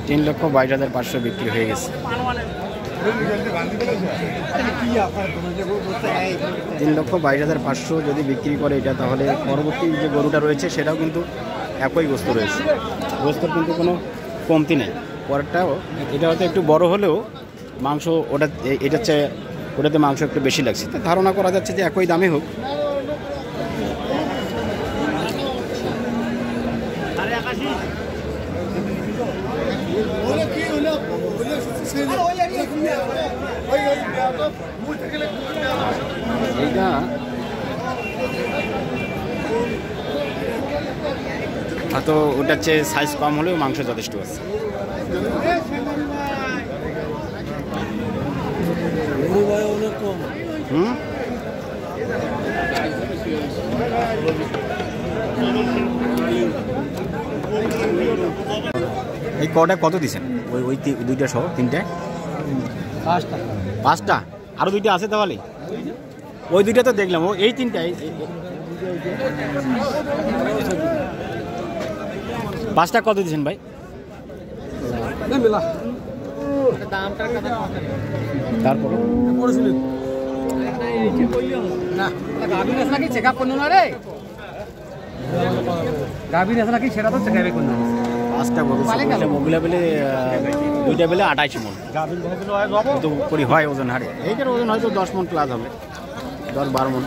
3,22,500 বিক্রি হয়ে গেছে। 3,22,500 যদি বিক্রি করে এটা, তাহলে পরবর্তী যে গরুটা রয়েছে সেটাও কিন্তু একই গোস্ত রয়েছে, গোস্তর কিন্তু কোনো কমতি নেই। পরেরটাও এটা হয়তো একটু বড় হলেও মাংস এটার চেয়ে ওটাতে মাংস একটু বেশি লাগছে, তো ধারণা করা যাচ্ছে যে একই দামে হোক। এইটা হয়তো ওটার চেয়ে সাইজ কম হলেও মাংস যথেষ্ট আছে। এই কটা কত দিচ্ছেন? ওই দুইটা সহ তিনটায় 5টা, আরো দুইটা আছে তাহলে? ওই দুইটা তো দেখলাম, ও এই তিনটায় 5টা কত দিচ্ছেন ভাই? তারপরে মোবিলা পেলে দুইটা পেলে 28 মন তো করি হয় ওজন হারে। এইটার ওজন হয়তো 10 মন প্লাস হবে, 10-12 মন।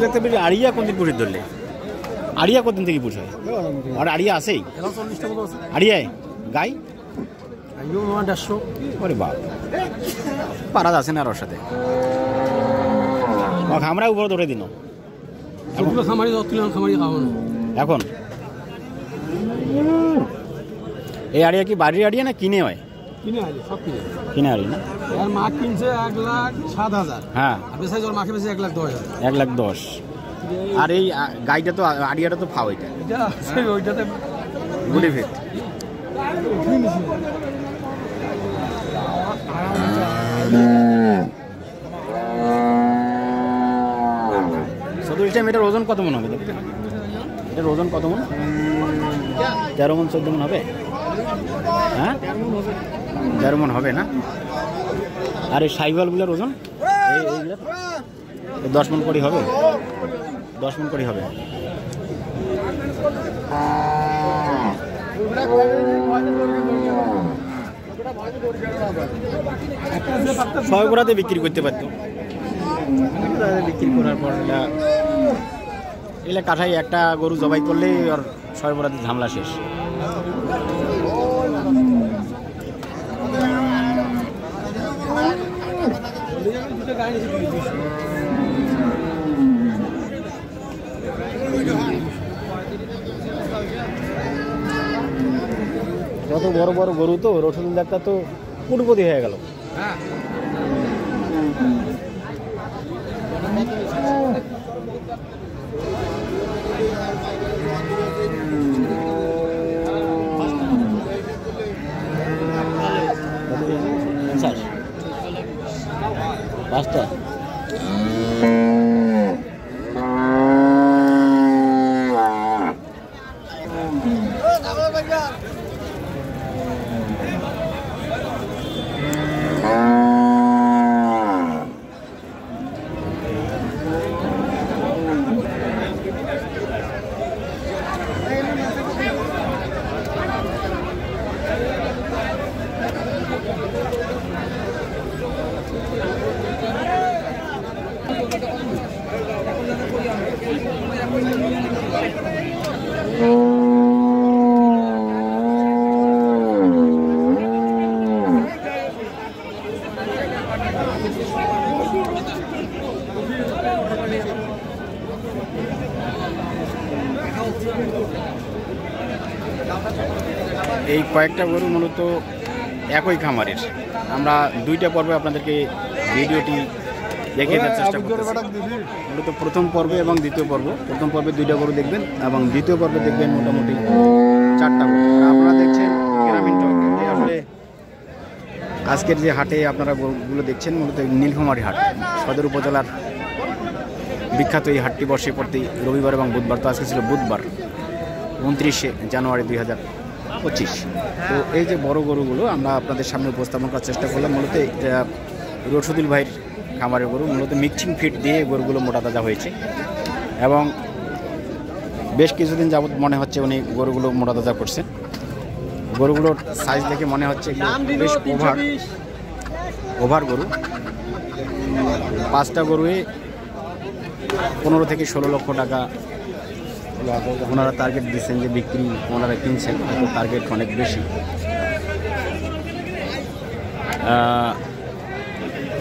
দেখতে পেলে আড়িয়া কোনদিন পুষে ধরলে? আড়িয়া কতদিন থেকে পুষ হয়? আর আড়িয়া আছেই? আড়িয়ায় গাই 150। ওরে বাপ, পারা যাচ্ছে না আর ওর সাথে। আমরা উপরে ধরে দিন এখন। এই আড়িয়া কি বাড়ির আড়িয়া না কিনে হয়? কিনে আড়ি না? মা কিনছে 1,07,000। হ্যাঁ, মাকে বেশি 1,10,000। 1,10,000। আর এই গাইটা তো আড়িয়াটা তো ফাও, ওইটাতে গুলি ফিট। এটার ওজন কত মন হবে? এটার ওজন কত মন? 13 মন 14 মন হবে? হ্যাঁ, 13 মন হবে না? আর এই সাইওয়ালগুলোর ওজন 10 মন করে হবে? 10 মন করে হবে। ছয় গোড়াতে বিক্রি করতে পারতো, বিক্রি করার পর এলে কাঠাই একটা গরু জবাই করলে আর 6 গোড়াতে ঝামেলা শেষ। যত বড় বড় গরু তো রসুন ডাক্তার তো কুটপতি হয়ে গেল। পাঁচটা এই কয়েকটা গরু মূলত একই খামারের। আমরা দুইটা পর্বে আপনাদেরকে ভিডিওটি দেখিয়ে দেওয়ার চেষ্টা করছি। মূলত প্রথম পর্বে এবং দ্বিতীয় পর্ব, প্রথম পর্বে দুইটা গরু দেখবেন এবং দ্বিতীয় পর্বে দেখবেন মোটামুটি 4টা গরু। আপনারা দেখছেন গ্রামীণ টক। আসলে আজকের যে হাটে আপনারা গরুগুলো দেখছেন মূলত নীলফামারী হাট, সদর উপজেলার বিখ্যাত এই হাটটি বসে প্রতি রবিবার এবং বুধবার। তো আজকে ছিল বুধবার। 29 জানুয়ারি 2025। তো এই যে বড় গরুগুলো আমরা আপনাদের সামনে উপস্থাপন করার চেষ্টা করলাম। মূলত রশিদুল ভাইয়ের খামারের গরু, মূলত মিক্সিং ফিড দিয়ে গরুগুলো মোটা তাজা হয়েছে এবং বেশ কিছুদিন যাবত মনে হচ্ছে উনি গরুগুলো মোটা তাজা করছেন। গরুগুলোর সাইজ দেখে মনে হচ্ছে বেশ ওভার গরু। 5টা গরুয়ে 15 থেকে 16 লক্ষ টাকা ওনারা টার্গেট দিচ্ছেন যে বিক্রি, ওনারা কিনছেন, হয়তো টার্গেট অনেক বেশি।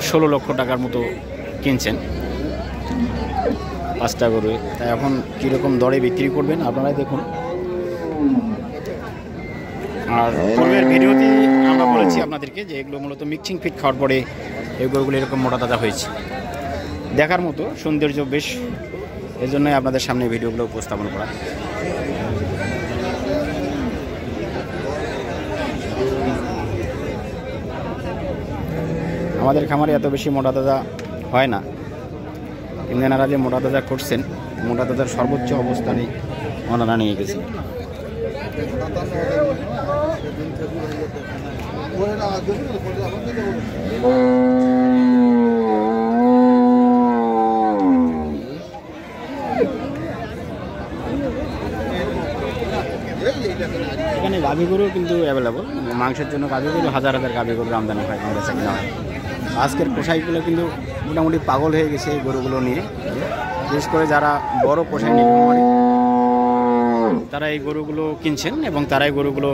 16 লক্ষ টাকার মতো কিনছেন 5টা গরুয়ে। তাই এখন কীরকম দরে বিক্রি করবেন আপনারাই দেখুন। আর পূর্বের ভিডিওতে আমরা বলেছি আপনাদেরকে যে এগুলো মূলত মিক্সিং ফিড খাওয়ার পরে এই গরুগুলো এরকম মোটা তাজা হয়েছে, দেখার মতো সৌন্দর্য বেশ, এই জন্যই আপনাদের সামনে ভিডিওগুলো উপস্থাপন করা। আমাদের খামারে এত বেশি মোটা তাজা হয় না, কিন্তু এনারা যে মোটা তাজা করছেন, মোটা তাজার সর্বোচ্চ অবস্থানে ওনারা নিয়ে গেছেন। এখানে গাভী গরু কিন্তু অ্যাভেলেবল, মাংসের জন্য গাভী গরু হাজার হাজার গাভী গরুর আমদানি হয়, আমাদের কিনা হয়। আজকের কষাইগুলো কিন্তু মোটামুটি পাগল হয়ে গেছে এই গরুগুলো নিয়ে। বিশেষ করে যারা বড় কষাই নিয়ে তারা এই গরুগুলো কিনছেন এবং তারাই গরুগুলো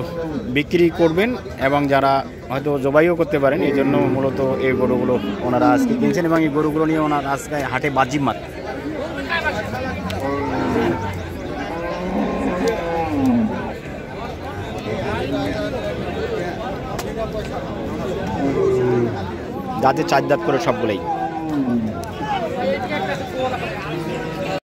বিক্রি করবেন, এবং যারা হয়তো জবাইও করতে পারেন, এই জন্য মূলত এই গরুগুলো ওনারা আজকে কিনছেন এবং এই গরুগুলো নিয়ে ওনারা আজকে হাটে বাজি মাত। যাতে 4 দাঁত করে সবগুলোই।